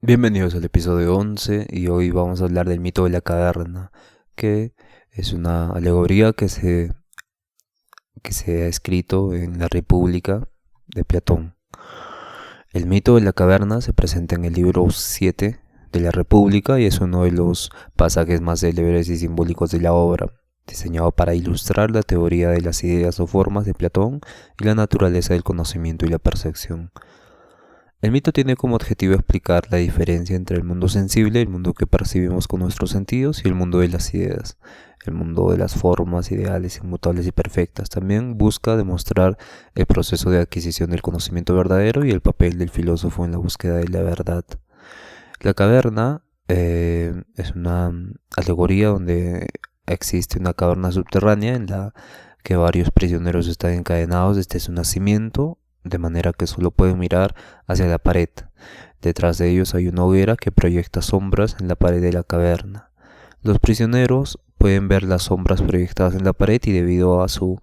Bienvenidos al episodio 11 y hoy vamos a hablar del mito de la caverna, que es una alegoría que se ha escrito en la República de Platón. El mito de la caverna se presenta en el libro 7 de la República y es uno de los pasajes más célebres y simbólicos de la obra, diseñado para ilustrar la teoría de las ideas o formas de Platón y la naturaleza del conocimiento y la percepción. El mito tiene como objetivo explicar la diferencia entre el mundo sensible, el mundo que percibimos con nuestros sentidos, y el mundo de las ideas, el mundo de las formas ideales, inmutables y perfectas. También busca demostrar el proceso de adquisición del conocimiento verdadero y el papel del filósofo en la búsqueda de la verdad. La caverna es una alegoría donde existe una caverna subterránea en la que varios prisioneros están encadenados desde su nacimiento, de manera que solo pueden mirar hacia la pared. Detrás de ellos hay una hoguera que proyecta sombras en la pared de la caverna. Los prisioneros pueden ver las sombras proyectadas en la pared y debido a su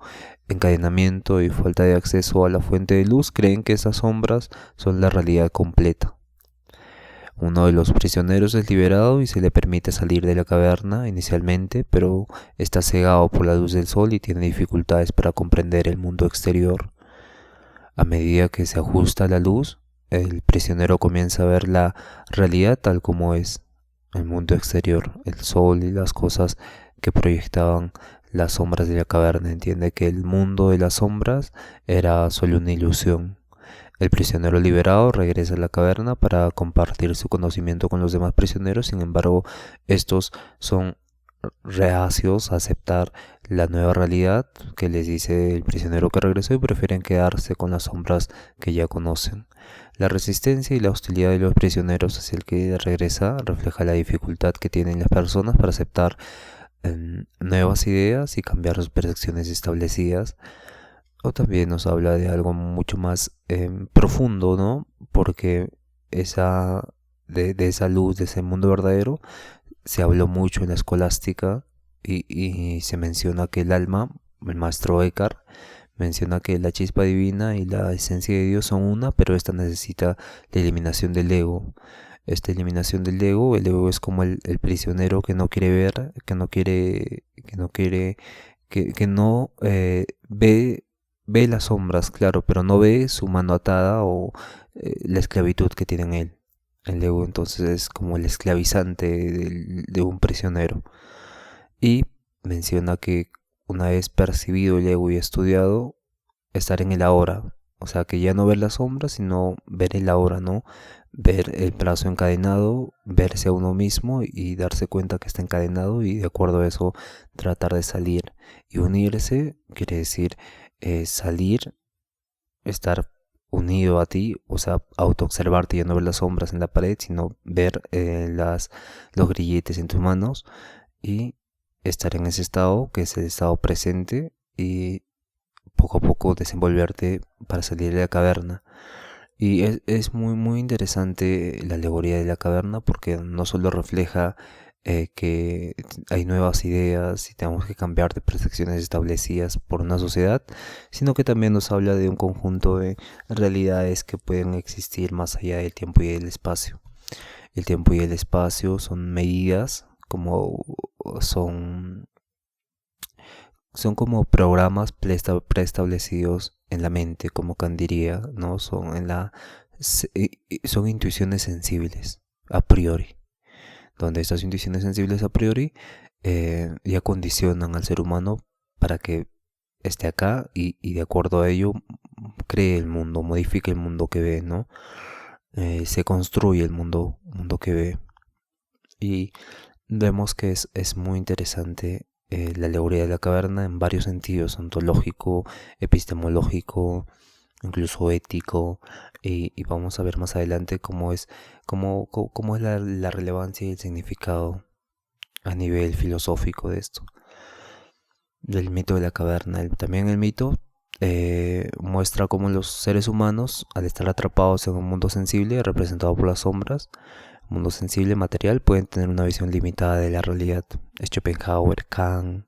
encadenamiento y falta de acceso a la fuente de luz, creen que esas sombras son la realidad completa. Uno de los prisioneros es liberado y se le permite salir de la caverna inicialmente, pero está cegado por la luz del sol y tiene dificultades para comprender el mundo exterior. A medida que se ajusta la luz, el prisionero comienza a ver la realidad tal como es, el mundo exterior, el sol y las cosas que proyectaban las sombras de la caverna. Entiende que el mundo de las sombras era solo una ilusión. El prisionero liberado regresa a la caverna para compartir su conocimiento con los demás prisioneros. Sin embargo, estos son reacios a aceptar la nueva realidad que les dice el prisionero que regresó y prefieren quedarse con las sombras que ya conocen. La resistencia y la hostilidad de los prisioneros hacia el que regresa refleja la dificultad que tienen las personas para aceptar nuevas ideas y cambiar sus percepciones establecidas. O también nos habla de algo mucho más profundo, ¿no? Porque de esa luz, de ese mundo verdadero, se habló mucho en la escolástica y se menciona que el alma, el maestro Eckhart, menciona que la chispa divina y la esencia de Dios son una, pero esta necesita la eliminación del ego. Esta eliminación del ego, el ego es como el prisionero que no quiere ver, que no ve las sombras, claro, pero no ve su mano atada o la esclavitud que tiene en él. El ego entonces es como el esclavizante de un prisionero. Y menciona que una vez percibido el ego y estudiado, estar en el ahora. O sea, que ya no ver las sombras, sino ver el ahora, ¿no? Ver el brazo encadenado, verse a uno mismo y darse cuenta que está encadenado y de acuerdo a eso tratar de salir. Y unirse quiere decir salir, estar unido a ti, o sea, autoobservarte y no ver las sombras en la pared, sino ver los grilletes en tus manos y estar en ese estado, que es el estado presente, y poco a poco desenvolverte para salir de la caverna. Y es muy, muy interesante la alegoría de la caverna porque no solo refleja que hay nuevas ideas y tenemos que cambiar de percepciones establecidas por una sociedad, sino que también nos habla de un conjunto de realidades que pueden existir más allá del tiempo y del espacio. El tiempo y el espacio son medidas como son, son como programas preestablecidos en la mente, como Kant diría, ¿no? Son intuiciones sensibles a priori, donde estas intuiciones sensibles a priori ya condicionan al ser humano para que esté acá y de acuerdo a ello cree el mundo, modifique el mundo que ve, ¿no? Se construye el mundo que ve. Y vemos que es muy interesante la alegoría de la caverna en varios sentidos, ontológico, epistemológico, incluso ético, y vamos a ver más adelante cómo es la relevancia y el significado a nivel filosófico de esto, del mito de la caverna. También el mito muestra cómo los seres humanos, al estar atrapados en un mundo sensible representado por las sombras, mundo sensible material, pueden tener una visión limitada de la realidad. Schopenhauer, Kant,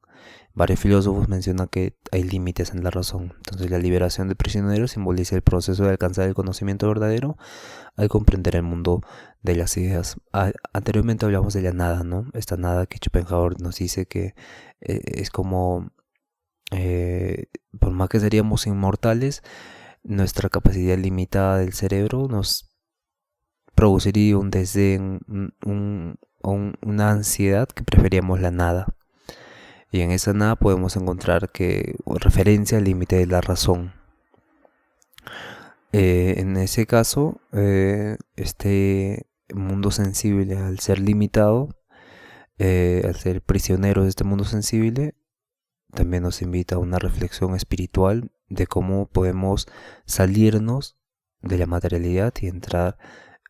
varios filósofos mencionan que hay límites en la razón. Entonces la liberación del prisionero simboliza el proceso de alcanzar el conocimiento verdadero al comprender el mundo de las ideas. Anteriormente hablamos de la nada, ¿no? Esta nada que Schopenhauer nos dice que es como, por más que seríamos inmortales, nuestra capacidad limitada del cerebro nos produciría un desdén, una ansiedad que preferíamos la nada. Y en esa nada podemos encontrar que referencia al límite de la razón. En ese caso, este mundo sensible, al ser limitado, al ser prisionero de este mundo sensible, también nos invita a una reflexión espiritual de cómo podemos salirnos de la materialidad y entrar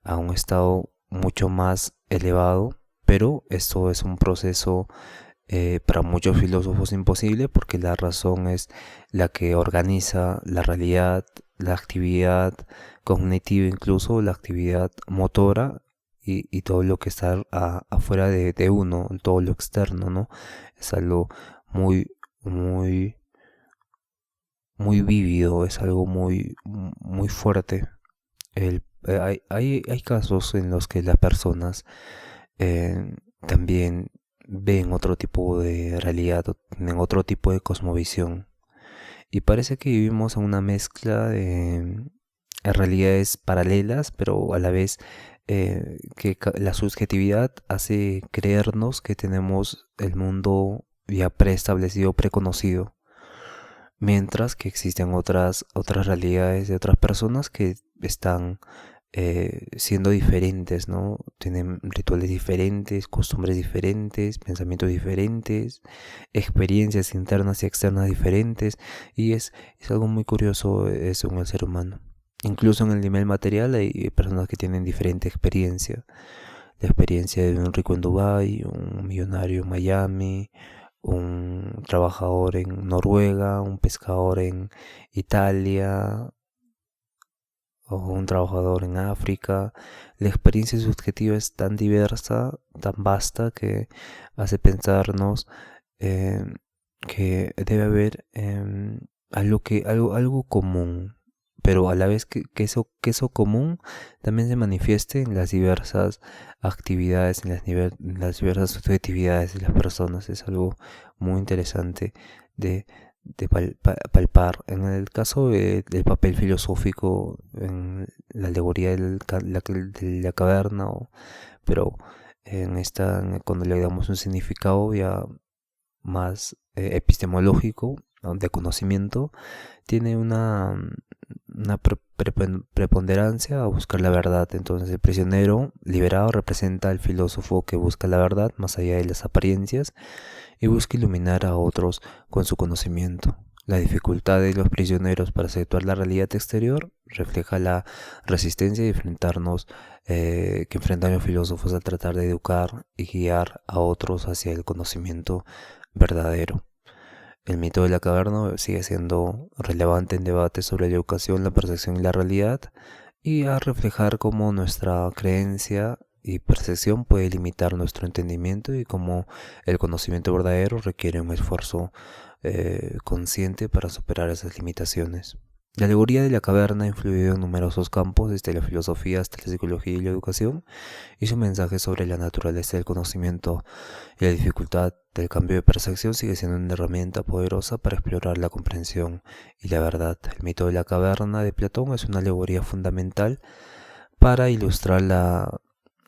a un estado mucho más elevado, pero esto es un proceso para muchos filósofos imposible, porque la razón es la que organiza la realidad, la actividad cognitiva, incluso la actividad motora y todo lo que está afuera de uno, todo lo externo, ¿no? Es algo muy, muy, muy vívido, es algo muy, muy fuerte. Hay casos en los que las personas también ven otro tipo de realidad, tienen otro tipo de cosmovisión. Y parece que vivimos en una mezcla de realidades paralelas, pero a la vez que la subjetividad hace creernos que tenemos el mundo ya preestablecido, preconocido. Mientras que existen otras realidades de otras personas que están siendo diferentes, ¿no? Tienen rituales diferentes, costumbres diferentes, pensamientos diferentes, experiencias internas y externas diferentes, y es algo muy curioso eso en el ser humano. Incluso en el nivel material hay personas que tienen diferente experiencia. La experiencia de un rico en Dubái, un millonario en Miami, un trabajador en Noruega, un pescador en Italia, o un trabajador en África. La experiencia subjetiva es tan diversa, tan vasta, que hace pensarnos eh, que debe haber algo común, pero a la vez que eso común también se manifieste en las diversas actividades, en las diversas subjetividades de las personas. Es algo muy interesante de palpar. En el caso del papel filosófico, en la alegoría de la caverna, pero cuando le damos un significado ya más epistemológico, ¿no?, de conocimiento, tiene una preponderancia a buscar la verdad. Entonces el prisionero liberado representa al filósofo que busca la verdad más allá de las apariencias y busca iluminar a otros con su conocimiento. La dificultad de los prisioneros para aceptar la realidad exterior refleja la resistencia que enfrentan los filósofos al tratar de educar y guiar a otros hacia el conocimiento verdadero. El mito de la caverna sigue siendo relevante en debates sobre la educación, la percepción y la realidad, y a reflejar cómo nuestra creencia y percepción puede limitar nuestro entendimiento y cómo el conocimiento verdadero requiere un esfuerzo consciente para superar esas limitaciones. La alegoría de la caverna ha influido en numerosos campos, desde la filosofía hasta la psicología y la educación, y su mensaje sobre la naturaleza del conocimiento y la dificultad del cambio de percepción sigue siendo una herramienta poderosa para explorar la comprensión y la verdad. El mito de la caverna de Platón es una alegoría fundamental para ilustrar la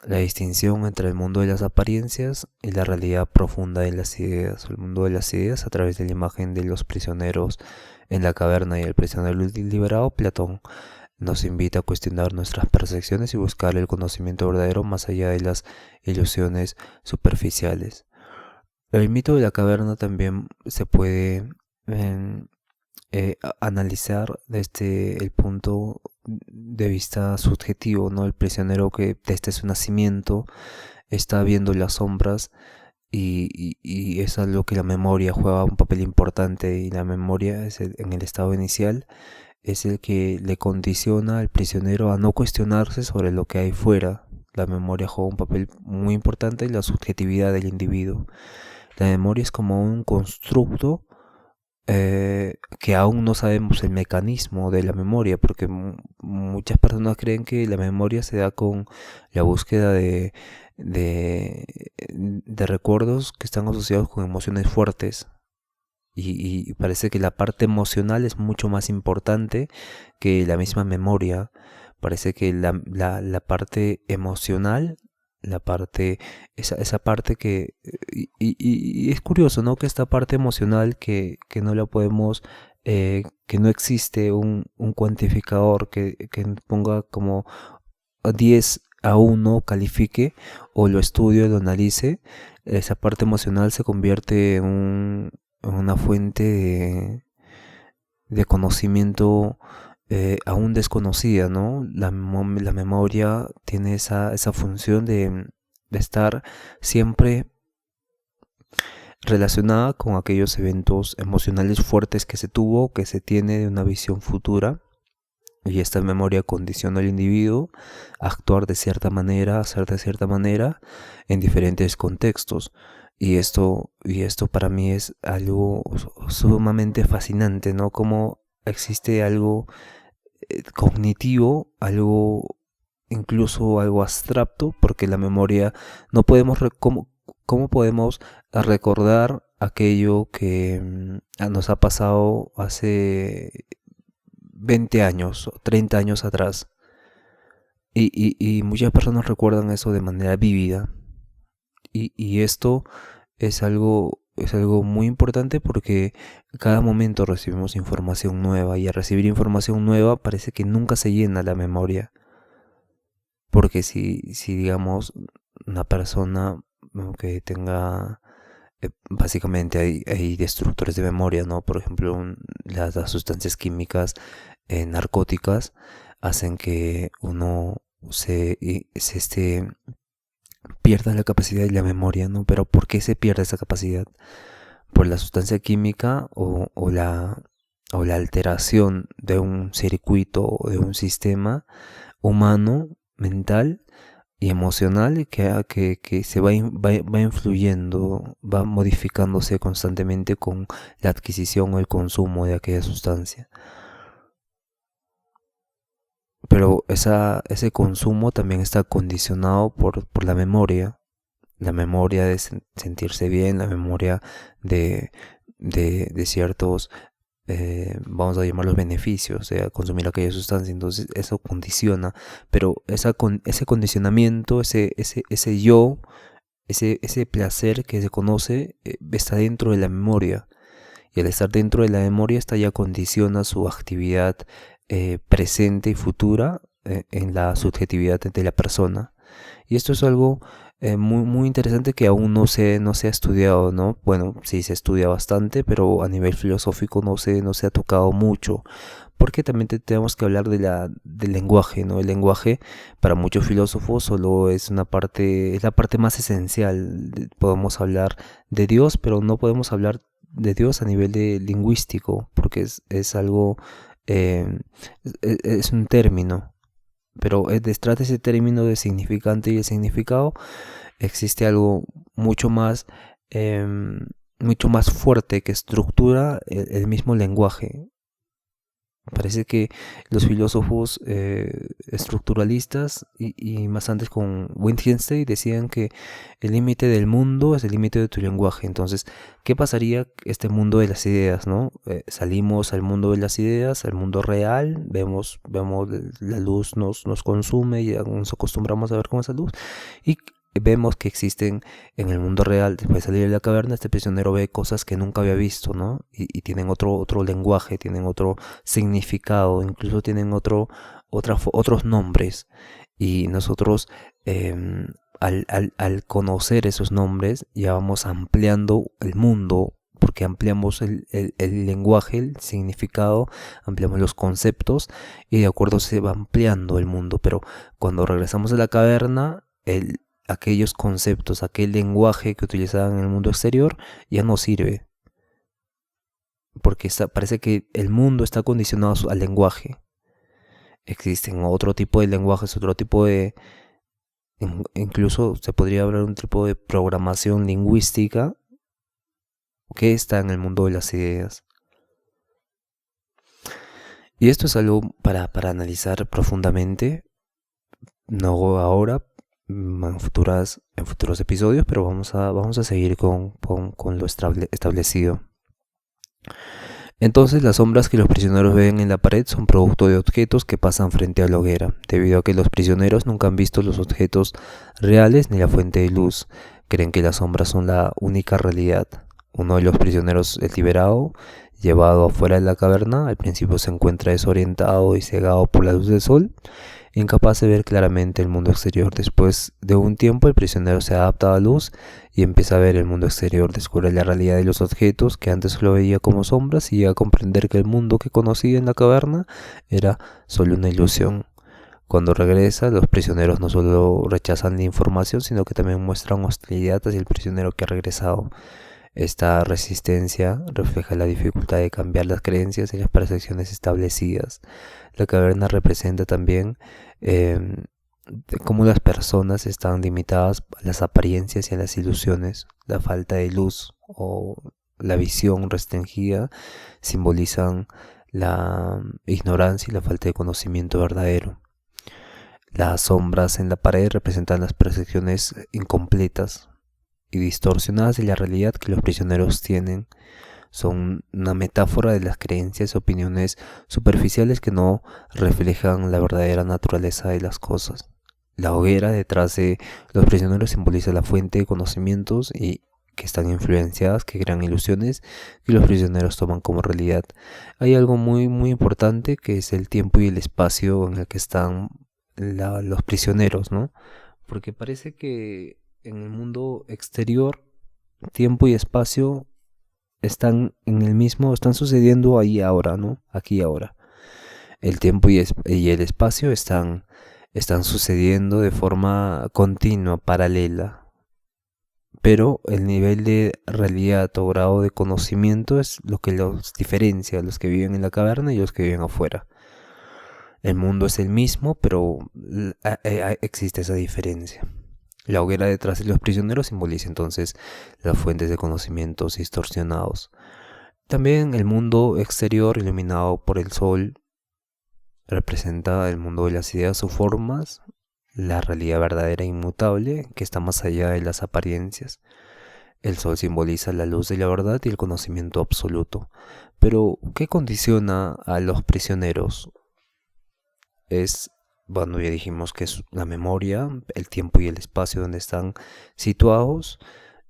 distinción entre el mundo de las apariencias y la realidad profunda de las ideas. El mundo de las ideas a través de la imagen de los prisioneros en la caverna y el prisionero liberado, Platón nos invita a cuestionar nuestras percepciones y buscar el conocimiento verdadero más allá de las ilusiones superficiales. El mito de la caverna también se puede analizar desde el punto de vista subjetivo, ¿no? El prisionero que desde su nacimiento está viendo las sombras y es algo que la memoria juega un papel importante, y la memoria en el estado inicial es el que le condiciona al prisionero a no cuestionarse sobre lo que hay fuera. La memoria juega un papel muy importante en la subjetividad del individuo. La memoria es como un constructo que aún no sabemos el mecanismo de la memoria, porque muchas personas creen que la memoria se da con la búsqueda de, de recuerdos que están asociados con emociones fuertes. Y parece que la parte emocional es mucho más importante que la misma memoria. Parece que la parte emocional, esa parte que... Y es curioso, ¿no? Que esta parte emocional que no la podemos... que no existe un cuantificador que ponga como 10-1 califique o lo estudie, lo analice. Esa parte emocional se convierte en una fuente de conocimiento aún desconocida, ¿no? La memoria tiene esa función de estar siempre relacionada con aquellos eventos emocionales fuertes que se tuvo, que se tiene de una visión futura. Y esta memoria condiciona al individuo a actuar de cierta manera, a hacer de cierta manera en diferentes contextos. Y esto para mí es algo sumamente fascinante, ¿no? Como existe algo cognitivo, algo incluso algo abstracto, porque la memoria no podemos, ¿cómo podemos recordar aquello que nos ha pasado hace 20 años o 30 años atrás? Y muchas personas recuerdan eso de manera vívida. Y esto es algo muy importante porque cada momento recibimos información nueva y al recibir información nueva parece que nunca se llena la memoria. Porque si digamos una persona que tenga, básicamente hay destructores de memoria, ¿no? Por ejemplo, las sustancias químicas narcóticas hacen que uno pierda la capacidad de la memoria, ¿no? Pero ¿por qué se pierde esa capacidad? ¿Por la sustancia química o la alteración de un circuito o de un sistema humano, mental y emocional que se va influyendo, va modificándose constantemente con la adquisición o el consumo de aquella sustancia? Pero ese consumo también está condicionado por la memoria de sentirse bien, la memoria de, de ciertos, vamos a llamarlos beneficios, o sea, consumir aquella sustancia. Entonces eso condiciona, pero ese condicionamiento, ese yo, ese placer que se conoce, está dentro de la memoria. Y al estar dentro de la memoria, esta ya condiciona su actividad presente y futura en la subjetividad de la persona. Y esto es algo muy, muy interesante que aún no se ha estudiado, ¿no? Bueno, sí se estudia bastante, pero a nivel filosófico no se ha tocado mucho. Porque también tenemos que hablar del lenguaje, ¿no? El lenguaje para muchos filósofos solo es la parte más esencial. Podemos hablar de Dios, pero no podemos hablar de Dios a nivel de lingüístico, porque es algo, eh, es un término. Pero detrás de ese término de significante y el significado existe algo mucho más fuerte que estructura el mismo lenguaje. Parece que los filósofos estructuralistas y más antes con Wittgenstein decían que el límite del mundo es el límite de tu lenguaje. Entonces, ¿qué pasaría este mundo de las ideas, no? Salimos al mundo de las ideas, al mundo real, vemos la luz nos consume y nos acostumbramos a ver con esa luz y vemos que existen en el mundo real. Después de salir de la caverna, este prisionero ve cosas que nunca había visto, ¿no? Y tienen otro lenguaje, tienen otro significado, incluso tienen otros nombres. Y nosotros, al conocer esos nombres, ya vamos ampliando el mundo, porque ampliamos el lenguaje, el significado, ampliamos los conceptos y de acuerdo se va ampliando el mundo. Pero cuando regresamos a la caverna, aquellos conceptos, aquel lenguaje que utilizaban en el mundo exterior ya no sirve, porque parece que el mundo está condicionado al lenguaje. Existen otro tipo de lenguajes, otro tipo incluso se podría hablar de un tipo de programación lingüística que está en el mundo de las ideas. Y esto es algo para analizar profundamente, no ahora, en futuros episodios, pero vamos a seguir con lo establecido. Entonces, las sombras que los prisioneros ven en la pared son producto de objetos que pasan frente a la hoguera, debido a que los prisioneros nunca han visto los objetos reales ni la fuente de luz. Creen que las sombras son la única realidad. Uno de los prisioneros es liberado, llevado afuera de la caverna. Al principio se encuentra desorientado y cegado por la luz del sol, incapaz de ver claramente el mundo exterior. Después de un tiempo, el prisionero se adapta a la luz y empieza a ver el mundo exterior. Descubre la realidad de los objetos que antes solo veía como sombras y llega a comprender que el mundo que conocía en la caverna era solo una ilusión. Cuando regresa, los prisioneros no solo rechazan la información, sino que también muestran hostilidad hacia el prisionero que ha regresado. Esta resistencia refleja la dificultad de cambiar las creencias y las percepciones establecidas. La caverna representa también cómo las personas están limitadas a las apariencias y a las ilusiones. La falta de luz o la visión restringida simbolizan la ignorancia y la falta de conocimiento verdadero. Las sombras en la pared representan las percepciones incompletas y distorsionadas de la realidad que los prisioneros tienen. Son una metáfora de las creencias y opiniones superficiales que no reflejan la verdadera naturaleza de las cosas. La hoguera detrás de los prisioneros simboliza la fuente de conocimientos y que están influenciadas, que crean ilusiones que los prisioneros toman como realidad. Hay algo muy importante que es el tiempo y el espacio en el que están los prisioneros, ¿no? Porque parece que en el mundo exterior, tiempo y espacio están en el mismo, están sucediendo ahí ahora, ¿no? Aquí ahora. El tiempo y el espacio están sucediendo de forma continua, paralela. Pero el nivel de realidad o grado de conocimiento es lo que los diferencia, los que viven en la caverna y los que viven afuera. El mundo es el mismo, pero existe esa diferencia. La hoguera detrás de los prisioneros simboliza entonces las fuentes de conocimientos distorsionados. También el mundo exterior iluminado por el sol representa el mundo de las ideas o formas, la realidad verdadera e inmutable que está más allá de las apariencias. El sol simboliza la luz de la verdad y el conocimiento absoluto. Pero, ¿qué condiciona a los prisioneros? Bueno, ya dijimos que es la memoria, el tiempo y el espacio donde están situados.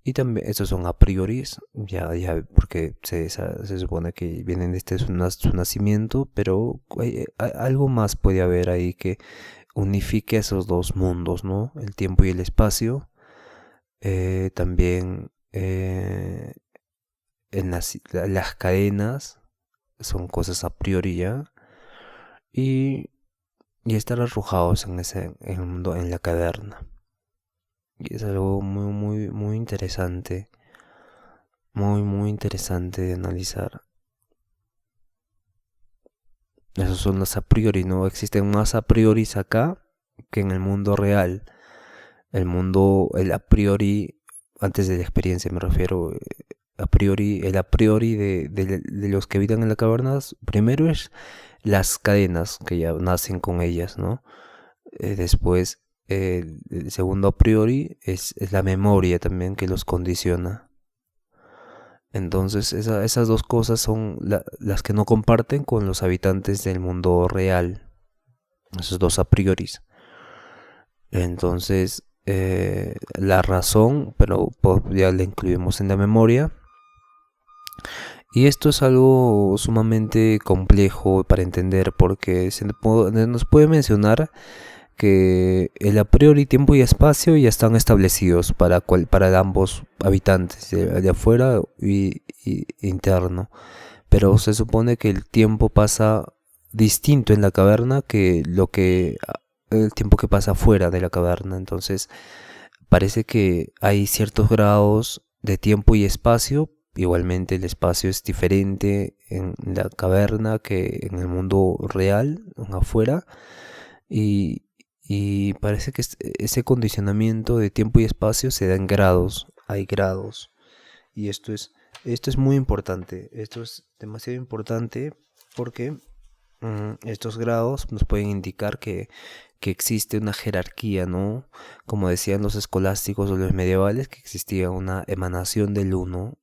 Y también estos son a priori, ya porque se supone que vienen desde su nacimiento, pero algo más puede haber ahí que unifique esos dos mundos, ¿no? El tiempo y el espacio. También en las cadenas son cosas a priori ya. Y estar arrojados en el mundo, en la caverna. Y es algo muy interesante. Muy interesante de analizar. Esos son los a priori, ¿no? Existen más a priori acá que en el mundo real. El a priori, antes de la experiencia me refiero, a priori, el a priori de los que habitan en las cavernas, primero es las cadenas que ya nacen con ellas, ¿no? Después, el segundo a priori es la memoria también que los condiciona. Entonces esas dos cosas son las que no comparten con los habitantes del mundo real. Esos dos a priori. Entonces la razón, pero ya la incluimos en la memoria. Y esto es algo sumamente complejo para entender porque nos puede mencionar que el a priori tiempo y espacio ya están establecidos para ambos habitantes, de afuera y interno. Pero se supone que el tiempo pasa distinto en la caverna que el tiempo que pasa fuera de la caverna. Entonces parece que hay ciertos grados de tiempo y espacio. Igualmente el espacio es diferente en la caverna que en el mundo real, afuera. Y parece que ese condicionamiento de tiempo y espacio se da en grados. Hay grados. Y esto es muy importante. Esto es demasiado importante porque estos grados nos pueden indicar que existe una jerarquía, ¿no? Como decían los escolásticos o los medievales, que existía una emanación del uno.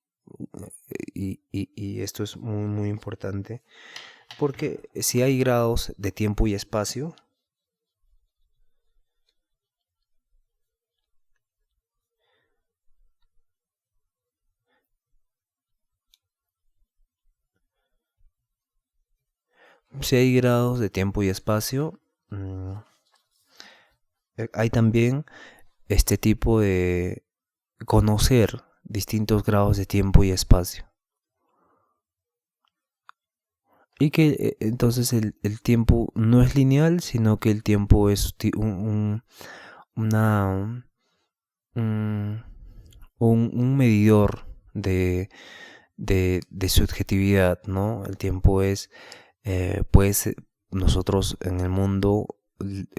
Y esto es muy, muy importante, porque si hay grados de tiempo y espacio, si hay grados de tiempo y espacio, hay también este tipo de conocer distintos grados de tiempo y espacio. Y que entonces el tiempo no es lineal, sino que el tiempo es una, un, un medidor de subjetividad, ¿no? El tiempo es, pues nosotros en el mundo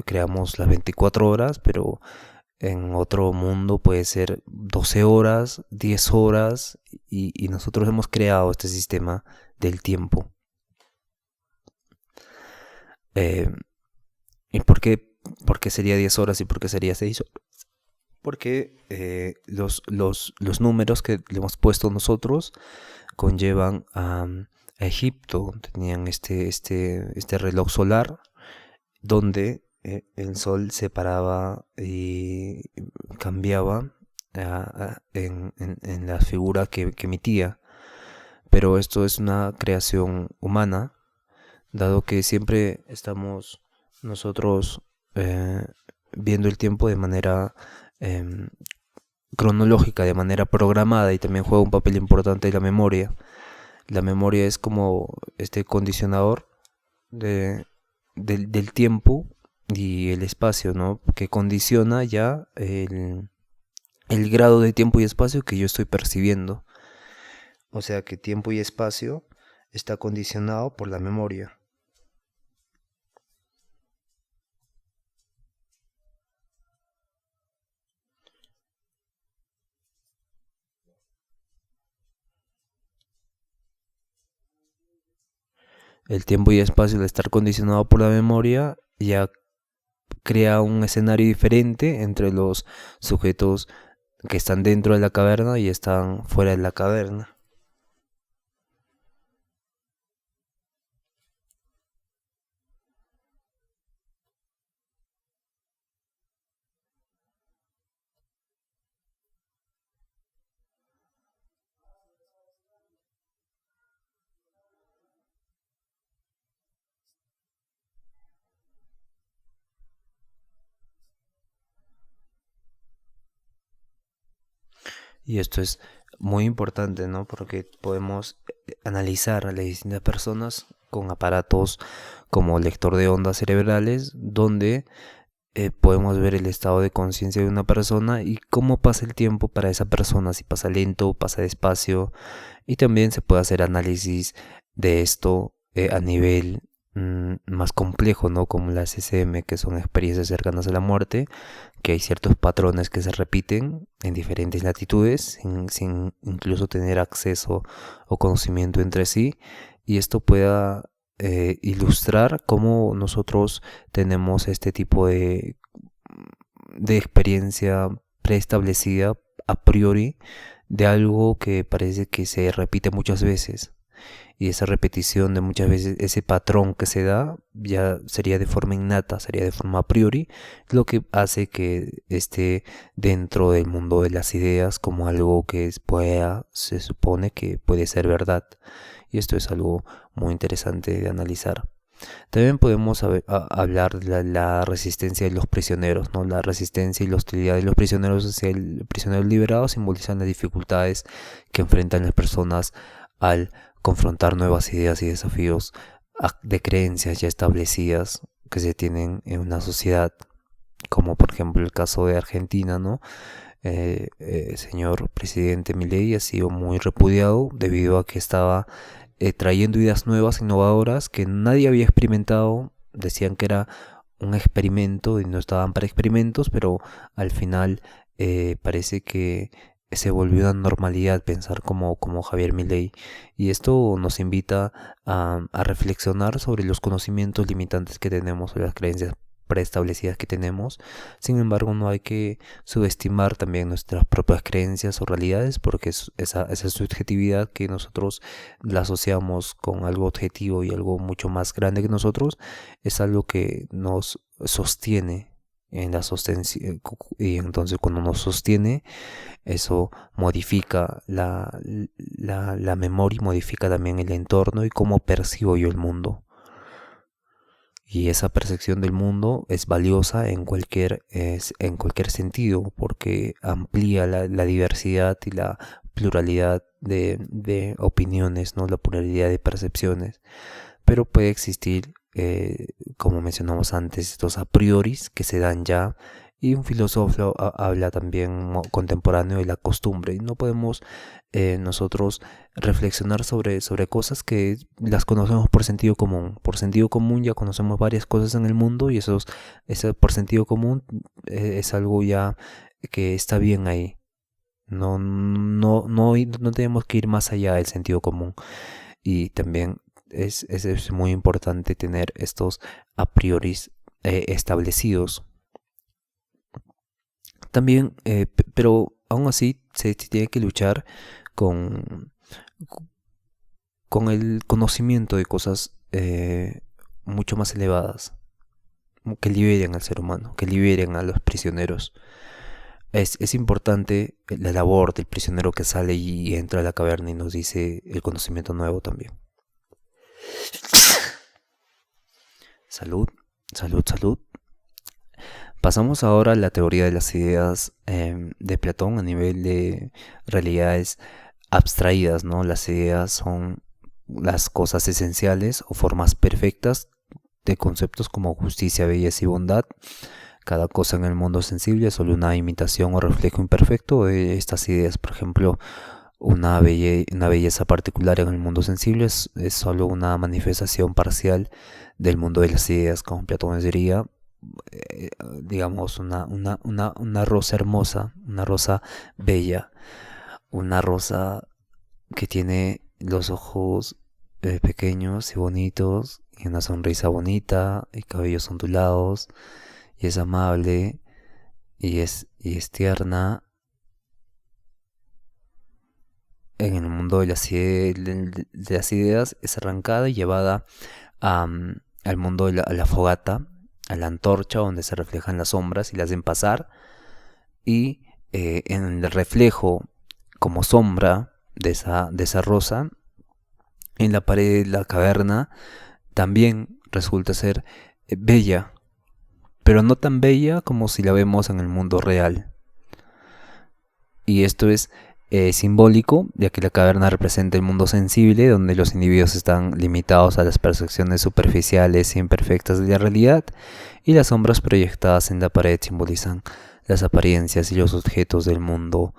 creamos las 24 horas, pero en otro mundo puede ser 12 horas, 10 horas, y nosotros hemos creado este sistema del tiempo. Eh, ¿Y por qué sería 10 horas y por qué sería 6 horas? Porque los números que le hemos puesto nosotros conllevan a Egipto. Tenían este reloj solar donde el sol se paraba y cambiaba en la figura que emitía. Pero esto es una creación humana, dado que siempre estamos nosotros eh, viendo el tiempo de manera em, cronológica, de manera programada, y también juega un papel importante la memoria. La memoria es como este condicionador del tiempo y el espacio, ¿no? Que condiciona ya el grado de tiempo y espacio que yo estoy percibiendo. O sea que tiempo y espacio está condicionado por la memoria. El tiempo y espacio, al estar condicionado por la memoria, ya crea un escenario diferente entre los sujetos que están dentro de la caverna y están fuera de la caverna. Y esto es muy importante, ¿no? Porque podemos analizar a las distintas personas con aparatos como lector de ondas cerebrales, donde podemos ver el estado de conciencia de una persona y cómo pasa el tiempo para esa persona, si pasa lento, pasa despacio, y también se puede hacer análisis de esto a nivel más complejo, ¿no? Como las SM, que son experiencias cercanas a la muerte, que hay ciertos patrones que se repiten en diferentes latitudes, sin incluso tener acceso o conocimiento entre sí, y esto pueda ilustrar cómo nosotros tenemos este tipo de experiencia preestablecida a priori de algo que parece que se repite muchas veces. Y esa repetición de muchas veces, ese patrón que se da, ya sería de forma innata, sería de forma a priori, lo que hace que esté dentro del mundo de las ideas como algo que se supone que puede ser verdad. Y esto es algo muy interesante de analizar. También podemos hablar de la resistencia de los prisioneros, ¿no? La resistencia y la hostilidad de los prisioneros hacia el prisionero liberado simbolizan las dificultades que enfrentan las personas al confrontar nuevas ideas y desafíos de creencias ya establecidas que se tienen en una sociedad, como por ejemplo el caso de Argentina, ¿no? Señor presidente Milei ha sido muy repudiado debido a que estaba trayendo ideas nuevas, innovadoras, que nadie había experimentado. Decían que era un experimento y no estaban para experimentos, pero al final parece que se volvió una normalidad pensar como Javier Milei, y esto nos invita a reflexionar sobre los conocimientos limitantes que tenemos o las creencias preestablecidas que tenemos. Sin embargo, no hay que subestimar también nuestras propias creencias o realidades, porque esa subjetividad que nosotros la asociamos con algo objetivo y algo mucho más grande que nosotros es algo que nos sostiene en la sostencia, y entonces cuando nos sostiene eso modifica la memoria y modifica también el entorno y cómo percibo yo el mundo. Y esa percepción del mundo es valiosa en cualquier sentido, porque amplía la diversidad y la pluralidad de opiniones, ¿no? La pluralidad de percepciones. Pero puede existir, como mencionamos antes, estos a prioris que se dan ya. Y un filósofo habla también contemporáneo de la costumbre. Y no podemos nosotros reflexionar sobre cosas que las conocemos por sentido común. Por sentido común ya conocemos varias cosas en el mundo, y eso por sentido común es algo ya que está bien ahí. No tenemos que ir más allá del sentido común. Y también es muy importante tener estos a prioris establecidos. También, pero aún así se tiene que luchar con, con el conocimiento de cosas mucho más elevadas, que liberen al ser humano, que liberen a los prisioneros. Es importante la labor del prisionero que sale y entra a la caverna y nos dice el conocimiento nuevo también. Salud, salud, salud. Pasamos ahora a la teoría de las ideas de Platón a nivel de realidades abstraídas, ¿no? Las ideas son las cosas esenciales o formas perfectas de conceptos como justicia, belleza y bondad. Cada cosa en el mundo sensible es solo una imitación o reflejo imperfecto de estas ideas. Por ejemplo, una belleza particular en el mundo sensible es solo una manifestación parcial del mundo de las ideas, como Platón diría. Digamos, una rosa hermosa, una rosa bella, una rosa que tiene los ojos pequeños y bonitos, y una sonrisa bonita, y cabellos ondulados, y es amable, y es tierna. En el mundo de las ideas es arrancada y llevada al mundo de la fogata, a la antorcha, donde se reflejan las sombras y las hacen pasar, y en el reflejo como sombra de esa rosa en la pared de la caverna también resulta ser bella, pero no tan bella como si la vemos en el mundo real. Y esto es simbólico, ya que la caverna representa el mundo sensible, donde los individuos están limitados a las percepciones superficiales e imperfectas de la realidad, y las sombras proyectadas en la pared simbolizan las apariencias y los objetos del mundo,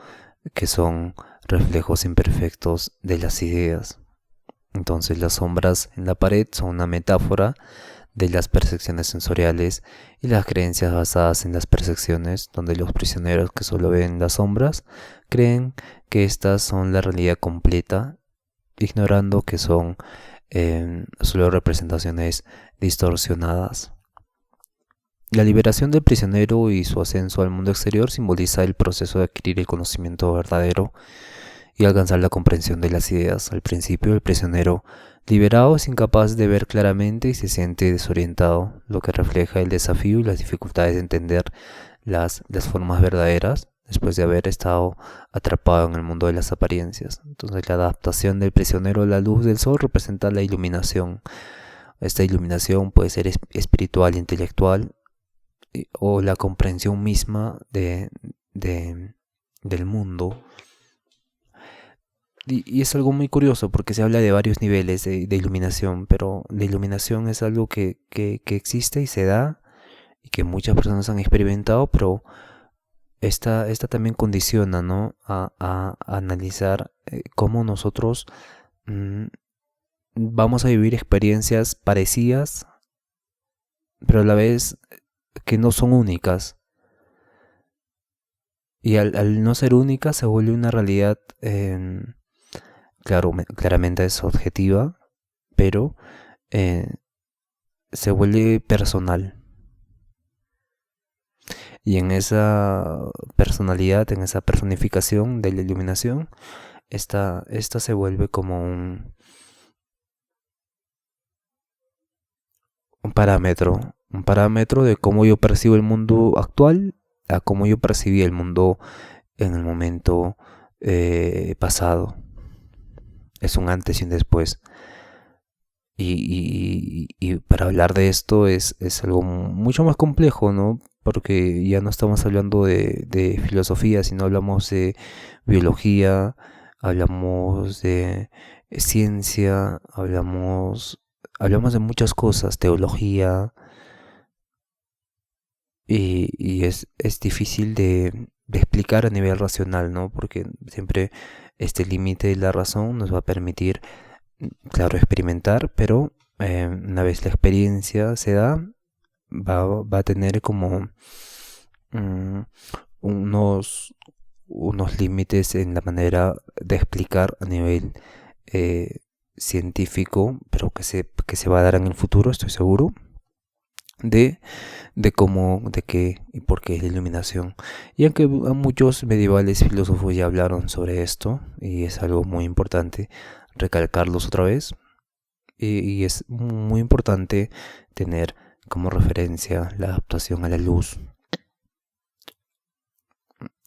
que son reflejos imperfectos de las ideas. Entonces las sombras en la pared son una metáfora de las percepciones sensoriales y las creencias basadas en las percepciones, donde los prisioneros que solo ven las sombras creen que estas son la realidad completa, ignorando que son solo representaciones distorsionadas. La liberación del prisionero y su ascenso al mundo exterior simboliza el proceso de adquirir el conocimiento verdadero y alcanzar la comprensión de las ideas. Al principio, el prisionero liberado es incapaz de ver claramente y se siente desorientado, lo que refleja el desafío y las dificultades de entender las formas verdaderas después de haber estado atrapado en el mundo de las apariencias. Entonces, la adaptación del prisionero a la luz del sol representa la iluminación. Esta iluminación puede ser espiritual e intelectual, o la comprensión misma del mundo. Y es algo muy curioso porque se habla de varios niveles de iluminación, pero la iluminación es algo que existe y se da, y que muchas personas han experimentado, pero esta también condiciona, ¿no? a analizar cómo nosotros vamos a vivir experiencias parecidas, pero a la vez que no son únicas. Y al no ser única se vuelve una realidad, claro, claramente es objetiva, pero eh, se vuelve personal. Y en esa personalidad, en esa personificación de la iluminación, esta se vuelve como un parámetro de cómo yo percibo el mundo actual a cómo yo percibí el mundo en el momento pasado. Es un antes y un después. Y para hablar de esto es algo mucho más complejo, ¿no? Porque ya no estamos hablando de filosofía, sino hablamos de biología, hablamos de ciencia, hablamos de muchas cosas, teología, y es difícil de explicar a nivel racional, ¿no? Porque siempre este límite de la razón nos va a permitir, claro, experimentar, pero una vez la experiencia se da, va a tener como mm, unos, unos límites en la manera de explicar a nivel eh, científico, pero que se va a dar en el futuro, estoy seguro, de, de cómo, de qué y por qué es la iluminación. Y aunque a muchos medievales filósofos ya hablaron sobre esto, y es algo muy importante recalcarlos otra vez, y es muy importante tener como referencia la adaptación a la luz.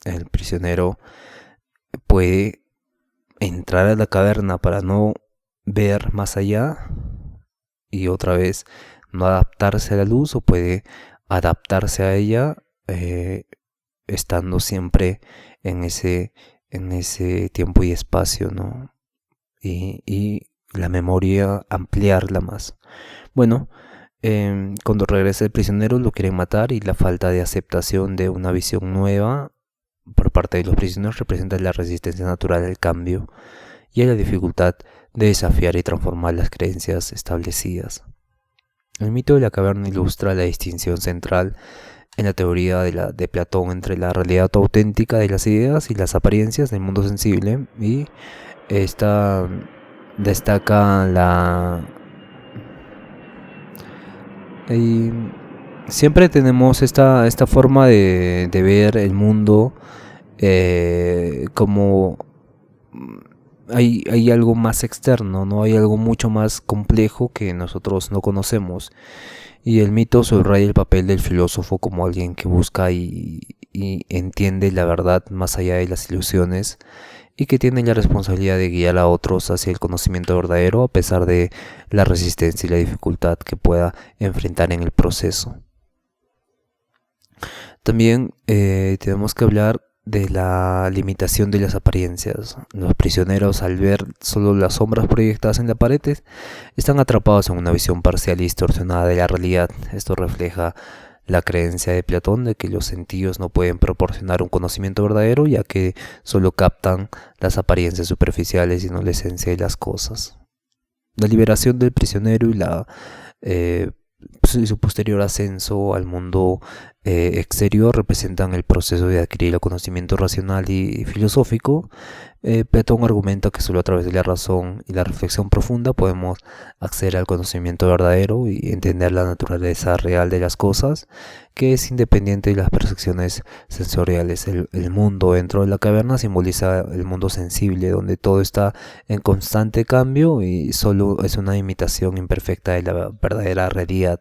El prisionero puede entrar a la caverna para no ver más allá y otra vez no adaptarse a la luz, o puede adaptarse a ella estando siempre en en ese tiempo y espacio, ¿no? Y la memoria ampliarla más. Bueno, cuando regresa el prisionero lo quieren matar, y la falta de aceptación de una visión nueva por parte de los prisioneros representa la resistencia natural al cambio y a la dificultad de desafiar y transformar las creencias establecidas. El mito de la caverna ilustra la distinción central en la teoría de Platón entre la realidad auténtica de las ideas y las apariencias del mundo sensible, y esta destaca y siempre tenemos esta forma de ver el mundo como hay algo más externo, ¿no? Hay algo mucho más complejo que nosotros no conocemos. Y el mito subraya el papel del filósofo como alguien que busca y entiende la verdad más allá de las ilusiones, y que tiene la responsabilidad de guiar a otros hacia el conocimiento verdadero a pesar de la resistencia y la dificultad que pueda enfrentar en el proceso. También tenemos que hablar de la limitación de las apariencias. Los prisioneros, al ver solo las sombras proyectadas en la pared, están atrapados en una visión parcial y distorsionada de la realidad. Esto refleja la creencia de Platón de que los sentidos no pueden proporcionar un conocimiento verdadero, ya que solo captan las apariencias superficiales y no la esencia de las cosas. La liberación del prisionero y eh, su posterior ascenso al mundo exterior representan el proceso de adquirir el conocimiento racional y filosófico. Platón argumenta que solo a través de la razón y la reflexión profunda podemos acceder al conocimiento verdadero y entender la naturaleza real de las cosas, que es independiente de las percepciones sensoriales. El mundo dentro de la caverna simboliza el mundo sensible, donde todo está en constante cambio y solo es una imitación imperfecta de la verdadera realidad.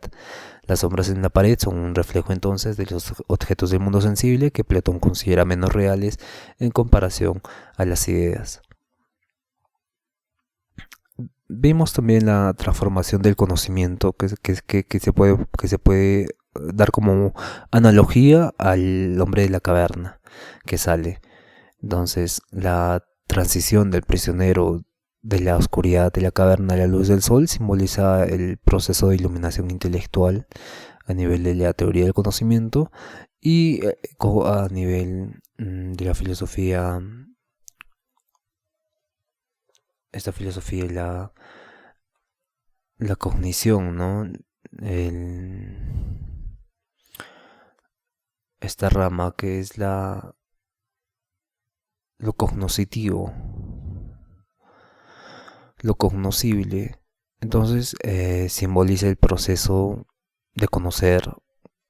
Las sombras en la pared son un reflejo entonces de los objetos del mundo sensible que Platón considera menos reales en comparación a las ideas. Vimos también la transformación del conocimiento que se puede dar como analogía al hombre de la caverna que sale. Entonces, la transición del prisionero de la oscuridad de la caverna a la luz del sol simboliza el proceso de iluminación intelectual a nivel de la teoría del conocimiento, y a nivel de la filosofía, esta filosofía y la cognición, ¿no? El, esta rama que es lo cognoscitivo, lo cognoscible. Entonces simboliza el proceso de conocer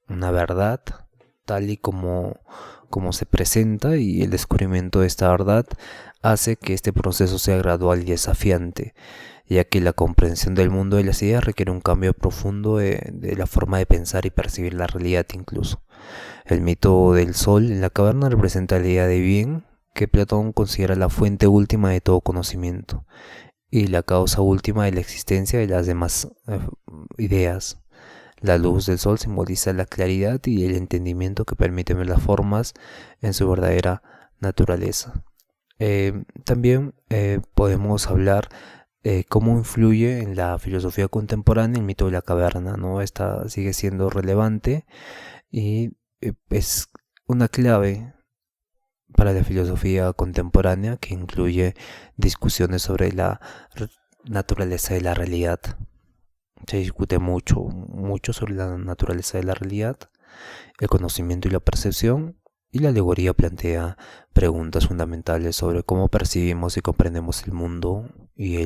una verdad tal y como se presenta, y el descubrimiento de esta verdad hace que este proceso sea gradual y desafiante, ya que la comprensión del mundo de las ideas requiere un cambio profundo de la forma de pensar y percibir la realidad incluso. El mito del sol en la caverna representa la idea de bien que Platón considera la fuente última de todo conocimiento y la causa última de la existencia de las demás ideas. La luz del sol simboliza la claridad y el entendimiento que permiten ver las formas en su verdadera naturaleza. También podemos hablar cómo influye en la filosofía contemporánea el mito de la caverna, ¿no? Esta sigue siendo relevante y es una clave para la filosofía contemporánea que incluye discusiones sobre la naturaleza de la realidad. Se discute mucho sobre la naturaleza de la realidad, el conocimiento y la percepción, y la alegoría plantea preguntas fundamentales sobre cómo percibimos y comprendemos el mundo y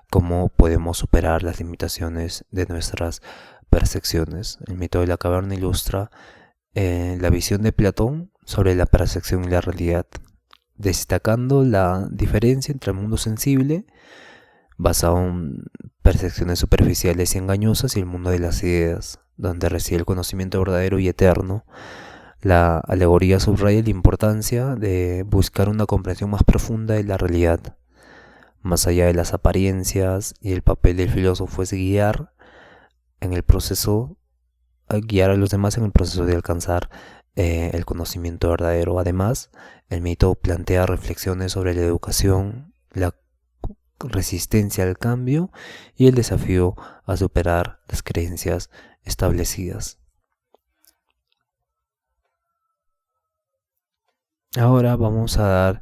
cómo podemos superar las limitaciones de nuestras percepciones. El mito de la caverna ilustra la visión de Platón sobre la percepción y la realidad, destacando la diferencia entre el mundo sensible, basado en percepciones superficiales y engañosas, y el mundo de las ideas, donde reside el conocimiento verdadero y eterno. La alegoría subraya la importancia de buscar una comprensión más profunda de la realidad, más allá de las apariencias, y el papel del filósofo es guiar a los demás en el proceso de alcanzar el conocimiento verdadero. Además, el mito plantea reflexiones sobre la educación, la resistencia al cambio y el desafío a superar las creencias establecidas. Ahora vamos a dar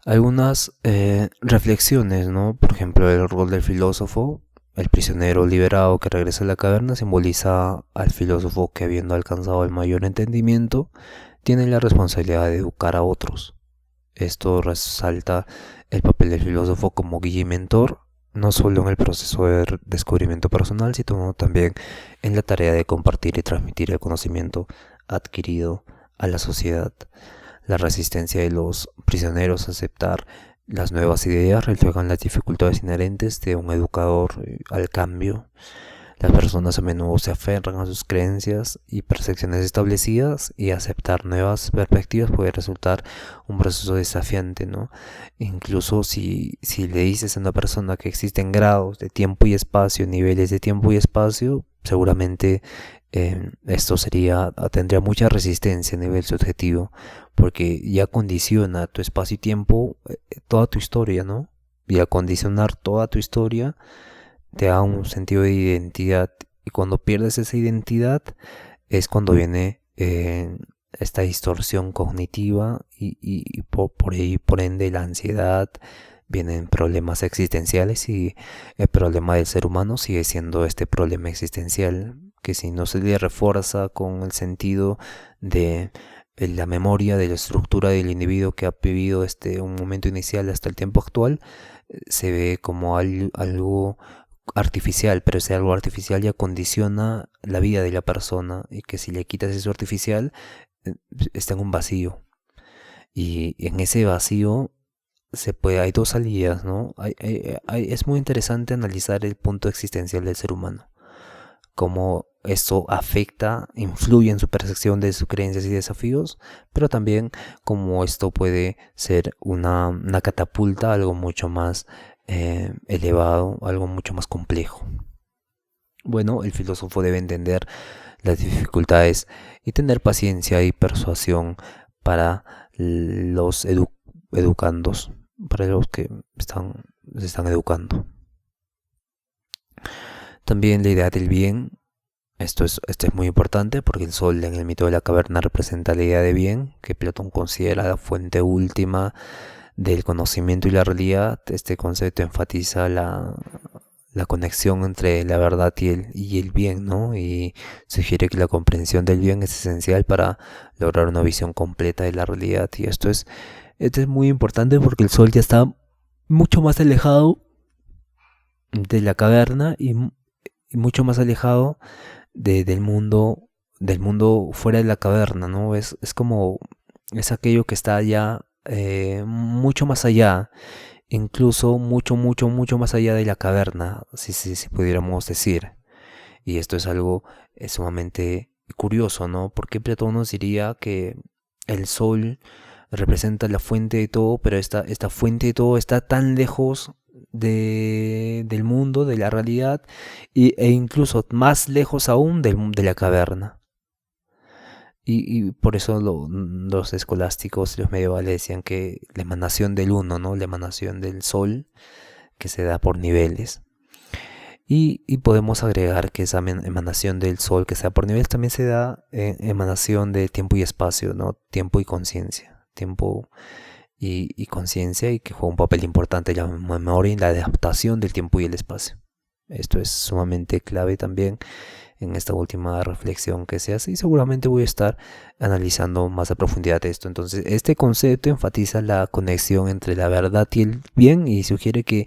algunas reflexiones, ¿no? Por ejemplo, el rol del filósofo. El prisionero liberado que regresa a la caverna simboliza al filósofo que, habiendo alcanzado el mayor entendimiento, tiene la responsabilidad de educar a otros. Esto resalta el papel del filósofo como guía y mentor, no solo en el proceso de descubrimiento personal, sino también en la tarea de compartir y transmitir el conocimiento adquirido a la sociedad. La resistencia de los prisioneros a aceptar las nuevas ideas reflejan las dificultades inherentes de un educador al cambio. Las personas a menudo se aferran a sus creencias y percepciones establecidas, y aceptar nuevas perspectivas puede resultar un proceso desafiante, ¿no? Incluso si le dices a una persona que existen grados de tiempo y espacio, niveles de tiempo y espacio, seguramente esto tendría mucha resistencia a nivel subjetivo, porque ya condiciona tu espacio y tiempo, toda tu historia, ¿no? Y al condicionar toda tu historia, te da un sentido de identidad, y cuando pierdes esa identidad es cuando viene esta distorsión cognitiva, y por ende la ansiedad, vienen problemas existenciales, y el problema del ser humano sigue siendo este problema existencial, que si no se le refuerza con el sentido de la memoria, de la estructura del individuo que ha vivido un momento inicial hasta el tiempo actual, se ve como algo artificial, pero ese algo artificial ya condiciona la vida de la persona, y que si le quitas eso artificial, está en un vacío, y en ese vacío hay dos salidas, ¿no? Es muy interesante analizar el punto existencial del ser humano, cómo esto influye en su percepción de sus creencias y desafíos, pero también cómo esto puede ser una catapulta a algo mucho más elevado, algo mucho más complejo. Bueno, el filósofo debe entender las dificultades y tener paciencia y persuasión para los educandos, para los que se están educando. También la idea del bien. Esto es muy importante, porque el sol en el mito de la caverna representa la idea de bien, que Platón considera la fuente última del conocimiento y la realidad. Este concepto enfatiza la conexión entre la verdad y el bien, ¿no? Y sugiere que la comprensión del bien es esencial para lograr una visión completa de la realidad. Y esto es Esto es muy importante porque el Sol ya está mucho más alejado de la caverna y mucho más alejado del mundo fuera de la caverna, ¿no? Es como, es aquello que está ya mucho más allá, incluso mucho más allá de la caverna, si pudiéramos decir. Y esto es algo sumamente curioso, ¿no? Porque Platón nos diría que el Sol representa la fuente de todo, pero esta fuente de todo está tan lejos del mundo, de la realidad, e incluso más lejos aún de la caverna. Y por eso los escolásticos y los medievales decían que la emanación del uno, ¿no? La emanación del Sol, que se da por niveles. Y podemos agregar que esa emanación del Sol que se da por niveles también se da emanación de tiempo y espacio, ¿no? Tiempo y conciencia. Tiempo y conciencia, y que juega un papel importante en la memoria y la adaptación del tiempo y el espacio. Esto es sumamente clave también en esta última reflexión que se hace, y seguramente voy a estar analizando más a profundidad esto. Entonces, este concepto enfatiza la conexión entre la verdad y el bien, y sugiere que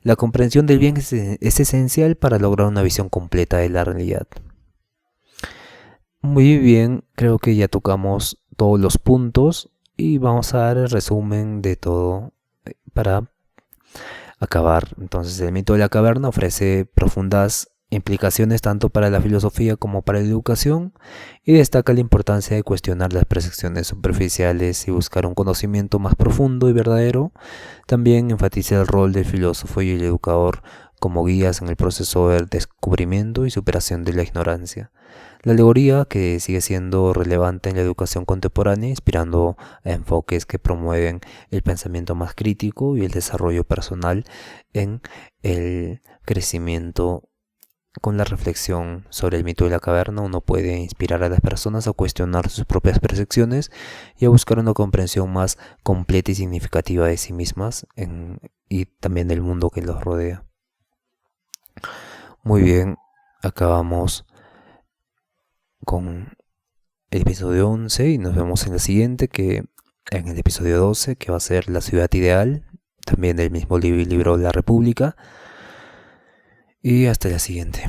la comprensión del bien es esencial para lograr una visión completa de la realidad. Muy bien, creo que ya tocamos todos los puntos y vamos a dar el resumen de todo para acabar. Entonces, el mito de la caverna ofrece profundas implicaciones tanto para la filosofía como para la educación, y destaca la importancia de cuestionar las percepciones superficiales y buscar un conocimiento más profundo y verdadero. También enfatiza el rol del filósofo y el educador como guías en el proceso de descubrimiento y superación de la ignorancia. La alegoría, que sigue siendo relevante en la educación contemporánea, inspirando a enfoques que promueven el pensamiento más crítico y el desarrollo personal en el crecimiento. Con la reflexión sobre el mito de la caverna, uno puede inspirar a las personas a cuestionar sus propias percepciones y a buscar una comprensión más completa y significativa de sí mismas y también del mundo que los rodea. Muy bien, acabamos con el episodio 11 y nos vemos en el siguiente, que en el episodio 12, que va a ser La ciudad ideal, también del mismo libro La República. Y hasta la siguiente.